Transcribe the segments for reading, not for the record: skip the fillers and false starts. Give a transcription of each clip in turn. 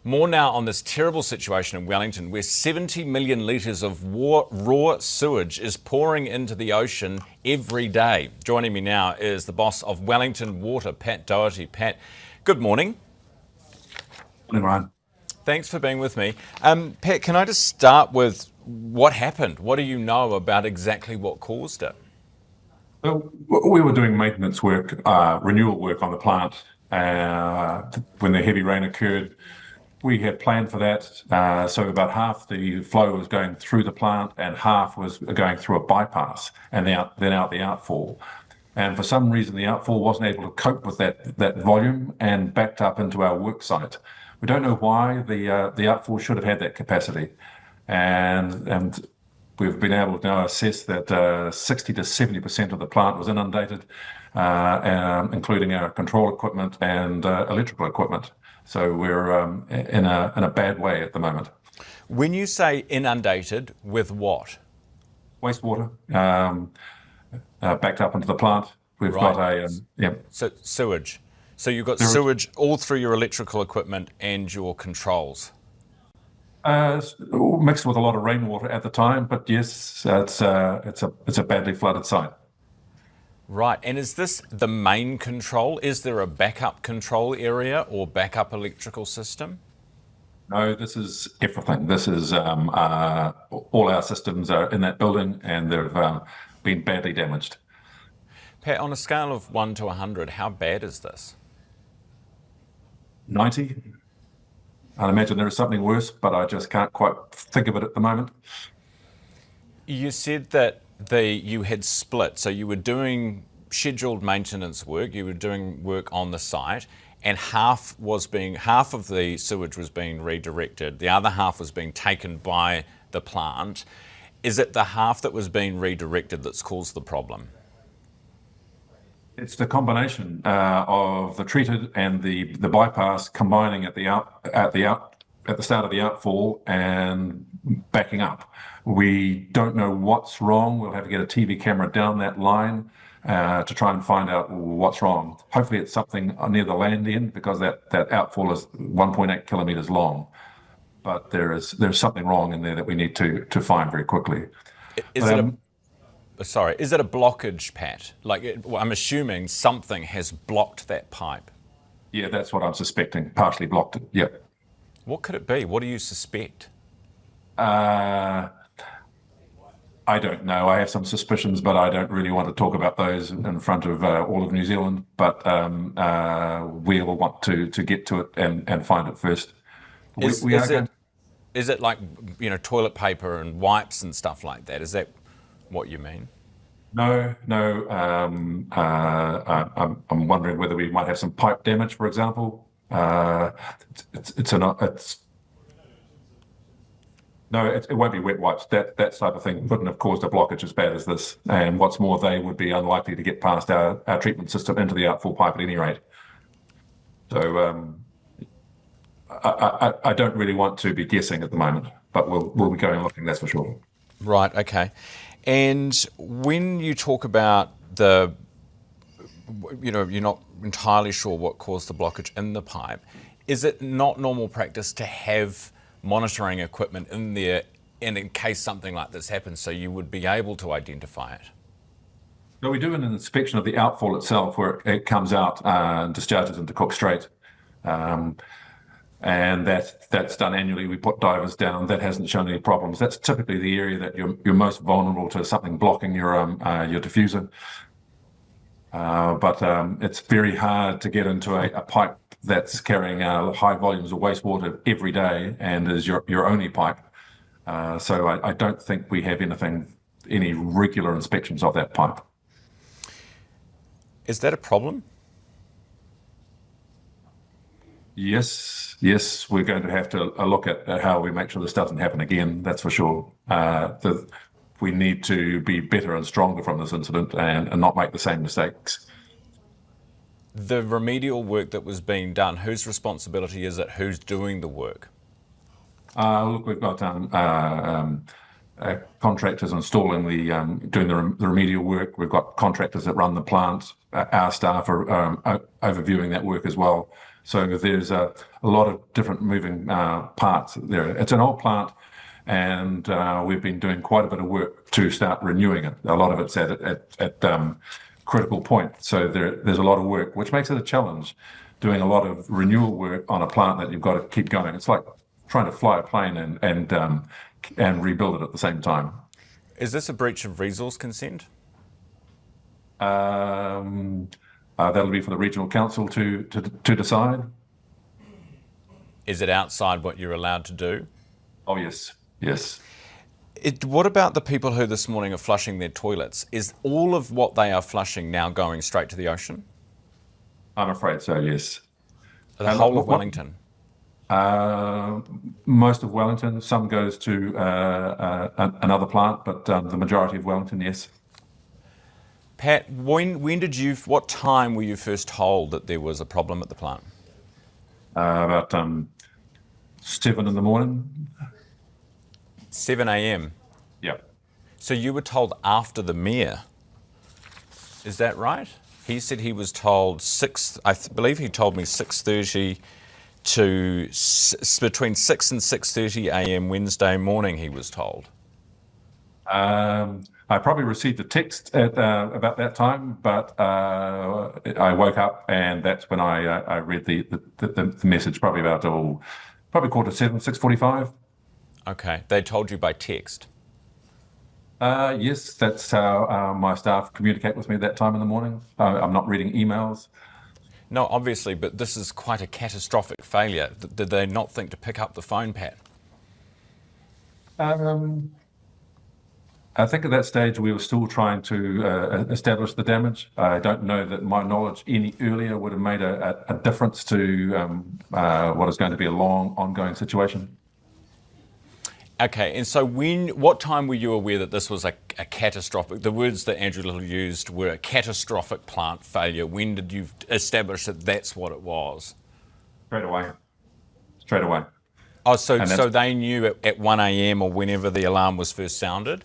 More now on this terrible situation in Wellington where 70 million litres of raw sewage is pouring into the ocean every day. Joining me now is the boss of Wellington Water, Pat Dougherty. Pat, good morning. Morning, Ryan. Thanks for being with me. Pat, can I just start with what happened? What do you know about exactly what caused it? Well, we were doing maintenance work, renewal work on the plant when the heavy rain occurred. We had planned for that, so about half the flow was going through the plant and half was going through a bypass and then out the outfall. And for some reason, the outfall wasn't able to cope with that volume and backed up into our work site. We don't know why the outfall should have had that capacity, and we've been able to now assess that 60 to 70% of the plant was inundated, including our control equipment and electrical equipment. So we're in a bad way at the moment. When you say inundated, with what? Wastewater backed up into the plant. We've Right. got So sewage. So you've got sewage all through your electrical equipment and your controls. mixed with a lot of rainwater at the time, but yes, it's a badly flooded site. Right, and is this the main control? Is there a backup control area or backup electrical system? No, this is everything. This is all our systems are in that building, and they've been badly damaged. Pat, on a scale of 1 to 100, how bad is this? 90. I'd imagine there is something worse, but I just can't quite think of it at the moment. You said that you had split, so you were doing scheduled maintenance work, you were doing work on the site, and half of the sewage was being redirected, the other half was being taken by the plant. Is it the half that was being redirected that's caused the problem? It's the combination of the treated and the bypass combining at the start of the outfall and backing up. We don't know what's wrong. We'll have to get a TV camera down that line to try and find out what's wrong. Hopefully it's something near the land end, because that outfall is 1.8 kilometres long. But there's something wrong in there that we need to find very quickly. Is it a blockage, Pat? I'm assuming something has blocked that pipe. Yeah, that's what I'm suspecting. Partially blocked it. Yeah. What could it be? What do you suspect? I don't know. I have some suspicions, but I don't really want to talk about those in front of all of New Zealand. But we will want to get to it and find it first. Is it like, toilet paper and wipes and stuff like that? Is that what you mean? No. I'm wondering whether we might have some pipe damage, for example. It won't be wet wipes. That type of thing couldn't have caused a blockage as bad as this. And what's more, they would be unlikely to get past our treatment system into the outfall pipe at any rate. So I don't really want to be guessing at the moment, but we'll be going looking, that's for sure. Right, okay. And when you talk about you're not entirely sure what caused the blockage in the pipe, is it not normal practice to have monitoring equipment in there in case something like this happens, so you would be able to identify it? No, we do an inspection of the outfall itself, where it comes out and discharges into Cook Strait. And that's done annually. We put divers down. That hasn't shown any problems. That's typically the area that you're most vulnerable to something blocking your diffuser. But it's very hard to get into a pipe that's carrying high volumes of wastewater every day and is your only pipe. So I don't think we have any regular inspections of that pipe. Is that a problem? Yes, we're going to have to look at how we make sure this doesn't happen again, that's for sure. We need to be better and stronger from this incident and not make the same mistakes. The remedial work that was being done, whose responsibility is it? Who's doing the work? Look, we've got contractors installing doing the remedial work. We've got contractors that run the plant. Our staff are overviewing that work as well. So there's a lot of different moving parts there. It's an old plant, and we've been doing quite a bit of work to start renewing it. A lot of it's at critical point. So there's a lot of work, which makes it a challenge, doing a lot of renewal work on a plant that you've got to keep going. It's like trying to fly a plane and rebuild it at the same time. Is this a breach of resource consent? That'll be for the regional council to decide. Is it outside what you're allowed to do? Oh yes, yes. What about the people who this morning are flushing their toilets? Is all of what they are flushing now going straight to the ocean? I'm afraid so, yes. The whole of Wellington? Most of Wellington. Some goes to another plant, but the majority of Wellington, yes. Pat, what time were you first told that there was a problem at the plant? About 7 in the morning. 7 a.m. Yep. So you were told after the mayor. Is that right? He said he was told I believe he told me 6:30 to between 6 and 6:30 a.m. Wednesday morning he was told. I probably received a text at about that time, but I woke up and that's when I read the message, probably about probably 6:45, 6:45. Okay, they told you by text. Yes, that's how my staff communicate with me at that time in the morning. I'm not reading emails. No, obviously, but this is quite a catastrophic failure. Did they not think to pick up the phone, Pat? I think at that stage we were still trying to establish the damage. I don't know that my knowledge any earlier would have made a difference to what is going to be a long, ongoing situation. Okay, and so what time were you aware that this was a catastrophic, the words that Andrew Little used were a catastrophic plant failure? When did you establish that that's what it was? Straight away. Straight away. Oh, so they knew at 1 a.m. or whenever the alarm was first sounded?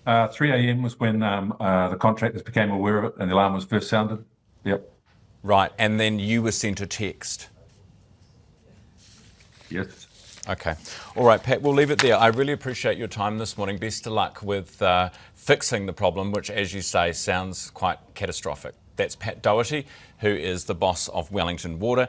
3 a.m. was when the contractors became aware of it and the alarm was first sounded. Yep. Right, and then you were sent a text? Yes. Okay. All right, Pat, we'll leave it there. I really appreciate your time this morning. Best of luck with fixing the problem, which, as you say, sounds quite catastrophic. That's Pat Dougherty, who is the boss of Wellington Water.